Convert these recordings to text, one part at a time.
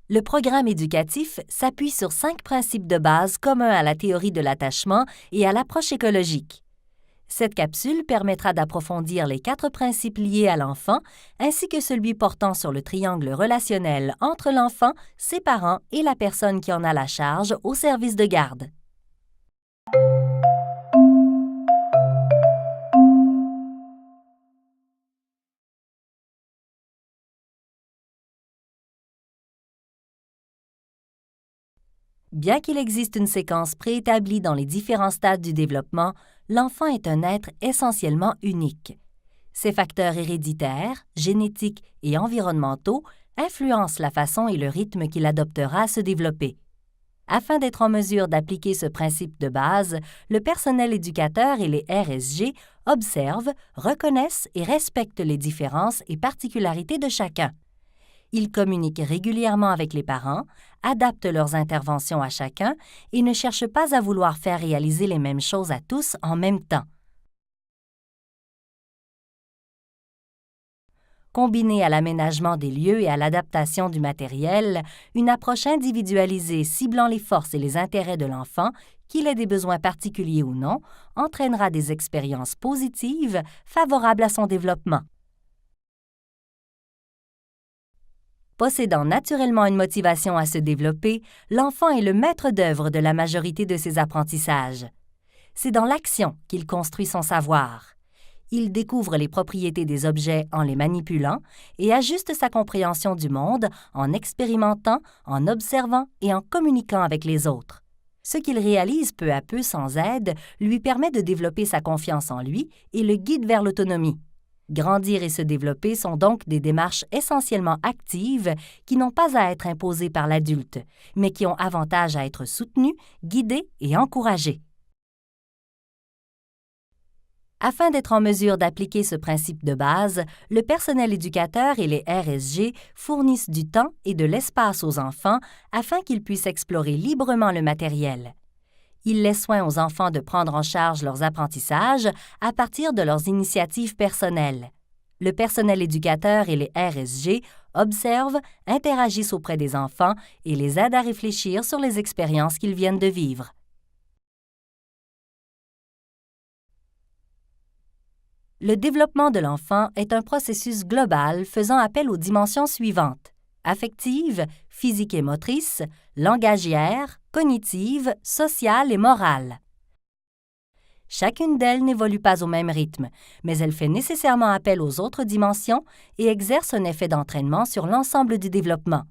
Le programme éducatif s'appuie sur 5 principes de base communs à la théorie de l'attachement et à l'approche écologique. Cette capsule permettra d'approfondir les 4 principes liés à l'enfant, ainsi que celui portant sur le triangle relationnel entre l'enfant, ses parents et la personne qui en a la charge au service de garde. Bien qu'il existe une séquence préétablie dans les différents stades du développement, l'enfant est un être essentiellement unique. Ses facteurs héréditaires, génétiques et environnementaux influencent la façon et le rythme qu'il adoptera à se développer. Afin d'être en mesure d'appliquer ce principe de base, le personnel éducateur et les RSG observent, reconnaissent et respectent les différences et particularités de chacun. Ils communiquent régulièrement avec les parents, adaptent leurs interventions à chacun et ne cherchent pas à vouloir faire réaliser les mêmes choses à tous en même temps. Combinée à l'aménagement des lieux et à l'adaptation du matériel, une approche individualisée ciblant les forces et les intérêts de l'enfant, qu'il ait des besoins particuliers ou non, entraînera des expériences positives favorables à son développement. Possédant naturellement une motivation à se développer, l'enfant est le maître d'œuvre de la majorité de ses apprentissages. C'est dans l'action qu'il construit son savoir. Il découvre les propriétés des objets en les manipulant et ajuste sa compréhension du monde en expérimentant, en observant et en communiquant avec les autres. Ce qu'il réalise peu à peu sans aide lui permet de développer sa confiance en lui et le guide vers l'autonomie. Grandir et se développer sont donc des démarches essentiellement actives qui n'ont pas à être imposées par l'adulte, mais qui ont avantage à être soutenues, guidées et encouragées. Afin d'être en mesure d'appliquer ce principe de base, le personnel éducateur et les RSG fournissent du temps et de l'espace aux enfants afin qu'ils puissent explorer librement le matériel. Ils laissent soin aux enfants de prendre en charge leurs apprentissages à partir de leurs initiatives personnelles. Le personnel éducateur et les RSG observent, interagissent auprès des enfants et les aident à réfléchir sur les expériences qu'ils viennent de vivre. Le développement de l'enfant est un processus global faisant appel aux dimensions suivantes: affective, physique et motrice, langagière, cognitive, sociale et morale. Chacune d'elles n'évolue pas au même rythme, mais elle fait nécessairement appel aux autres dimensions et exerce un effet d'entraînement sur l'ensemble du développement.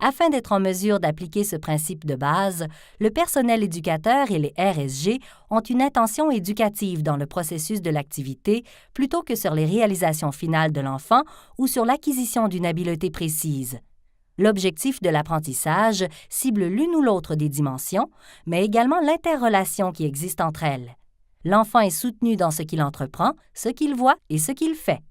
Afin d'être en mesure d'appliquer ce principe de base, le personnel éducateur et les RSG ont une intention éducative dans le processus de l'activité plutôt que sur les réalisations finales de l'enfant ou sur l'acquisition d'une habileté précise. L'objectif de l'apprentissage cible l'une ou l'autre des dimensions, mais également l'interrelation qui existe entre elles. L'enfant est soutenu dans ce qu'il entreprend, ce qu'il voit et ce qu'il fait.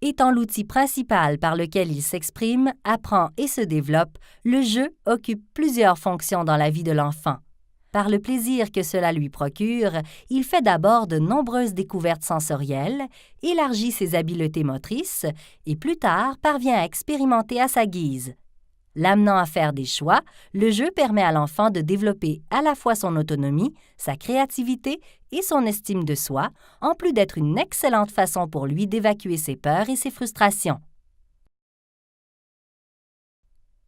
Étant l'outil principal par lequel il s'exprime, apprend et se développe, le jeu occupe plusieurs fonctions dans la vie de l'enfant. Par le plaisir que cela lui procure, il fait d'abord de nombreuses découvertes sensorielles, élargit ses habiletés motrices et plus tard parvient à expérimenter à sa guise. L'amenant à faire des choix, le jeu permet à l'enfant de développer à la fois son autonomie, sa créativité et son estime de soi, en plus d'être une excellente façon pour lui d'évacuer ses peurs et ses frustrations.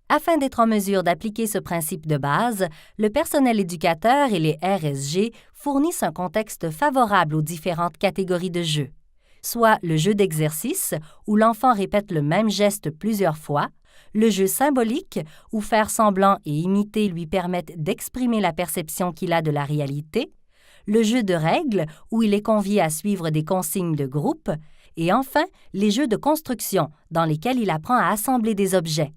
Afin d'être en mesure d'appliquer ce principe de base, le personnel éducateur et les RSG fournissent un contexte favorable aux différentes catégories de jeux, soit le jeu d'exercice, où l'enfant répète le même geste plusieurs fois, le jeu symbolique, où faire semblant et imiter lui permettent d'exprimer la perception qu'il a de la réalité, le jeu de règles, où il est convié à suivre des consignes de groupe, et enfin, les jeux de construction, dans lesquels il apprend à assembler des objets.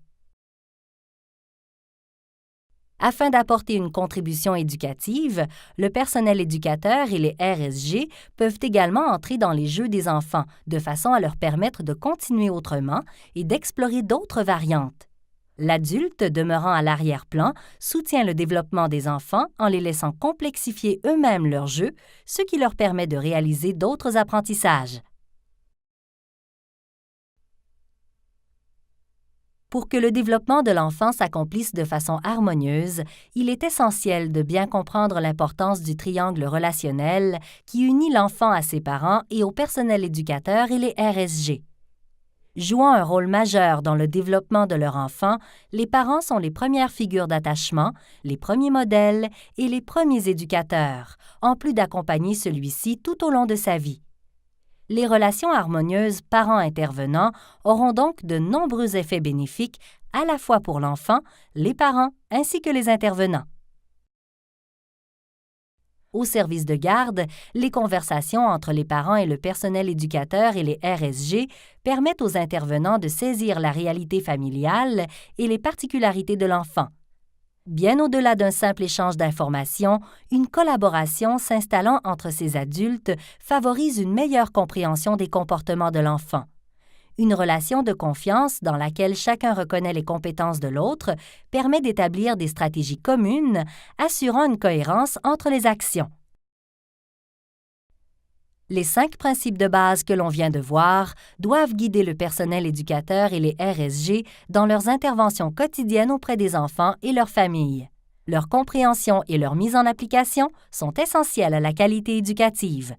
Afin d'apporter une contribution éducative, le personnel éducateur et les RSG peuvent également entrer dans les jeux des enfants, de façon à leur permettre de continuer autrement et d'explorer d'autres variantes. L'adulte, demeurant à l'arrière-plan, soutient le développement des enfants en les laissant complexifier eux-mêmes leurs jeux, ce qui leur permet de réaliser d'autres apprentissages. Pour que le développement de l'enfant s'accomplisse de façon harmonieuse, il est essentiel de bien comprendre l'importance du triangle relationnel qui unit l'enfant à ses parents et au personnel éducateur et les RSG. Jouant un rôle majeur dans le développement de leur enfant, les parents sont les premières figures d'attachement, les premiers modèles et les premiers éducateurs, en plus d'accompagner celui-ci tout au long de sa vie. Les relations harmonieuses parents-intervenants auront donc de nombreux effets bénéfiques à la fois pour l'enfant, les parents ainsi que les intervenants. Au service de garde, les conversations entre les parents et le personnel éducateur et les RSG permettent aux intervenants de saisir la réalité familiale et les particularités de l'enfant. Bien au-delà d'un simple échange d'informations, une collaboration s'installant entre ces adultes favorise une meilleure compréhension des comportements de l'enfant. Une relation de confiance dans laquelle chacun reconnaît les compétences de l'autre permet d'établir des stratégies communes, assurant une cohérence entre les actions. Les 5 principes de base que l'on vient de voir doivent guider le personnel éducateur et les RSG dans leurs interventions quotidiennes auprès des enfants et leurs familles. Leur compréhension et leur mise en application sont essentielles à la qualité éducative.